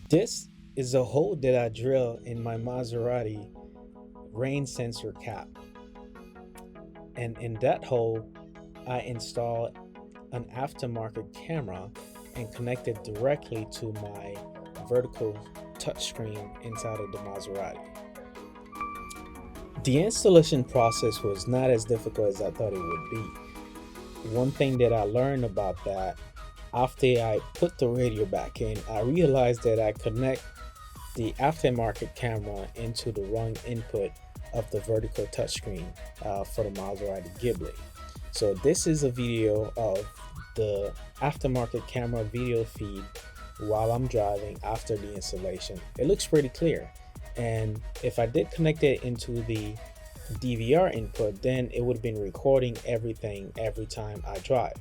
This is a hole that I drill in my Maserati rain sensor cap. And in that hole, I install an aftermarket camera and connect it directly to my vertical touchscreen inside of the Maserati. The installation process was not as difficult as I thought it would be. One thing that I learned about that, after I put the radio back in, I realized that I connect the aftermarket camera into the wrong input of the vertical touchscreen for the Maserati Ghibli. So this is a video of the aftermarket camera video feed while I'm driving after the installation. It looks pretty clear. And if I did connect it into the DVR input, then it would have been recording everything every time I drive.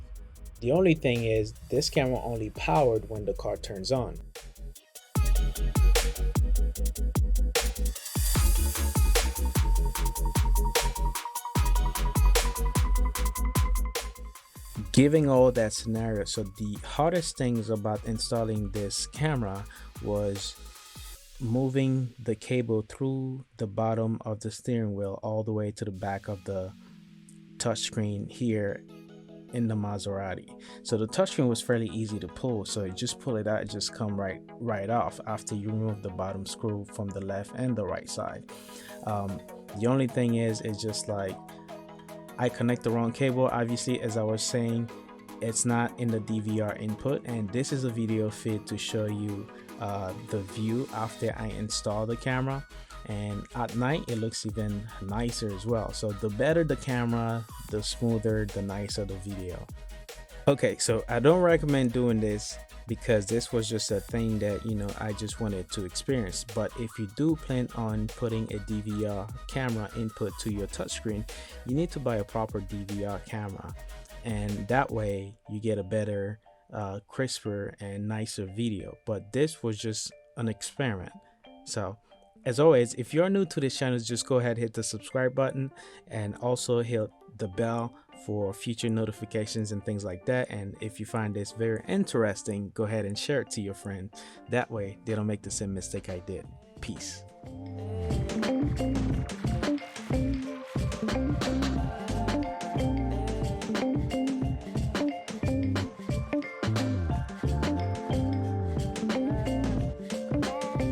The only thing is this camera only powered when the car turns on. Giving all that scenario, so the hardest things about installing this camera was moving the cable through the bottom of the steering wheel all the way to the back of the touchscreen here in the Maserati. So the touchscreen was fairly easy to pull, so you just pull it out, it just come right off after you remove the bottom screw from the left and the right side. The only thing is, it's just like I connect the wrong cable. Obviously, as I was saying, it's not in the DVR input, and this is a video feed to show you the view after I install the camera. And at night it looks even nicer as well. So the better the camera, the smoother, the nicer the video. Okay, so I don't recommend doing this because this was just a thing that, I just wanted to experience. But if you do plan on putting a DVR camera input to your touchscreen, you need to buy a proper DVR camera, and that way you get a better, crisper and nicer video. But this was just an experiment. So as always, if you're new to this channel, just go ahead, hit the subscribe button, and also hit the bell for future notifications and things like that. And if you find this very interesting, go ahead and share it to your friend. That way they don't make the same mistake I did. Peace.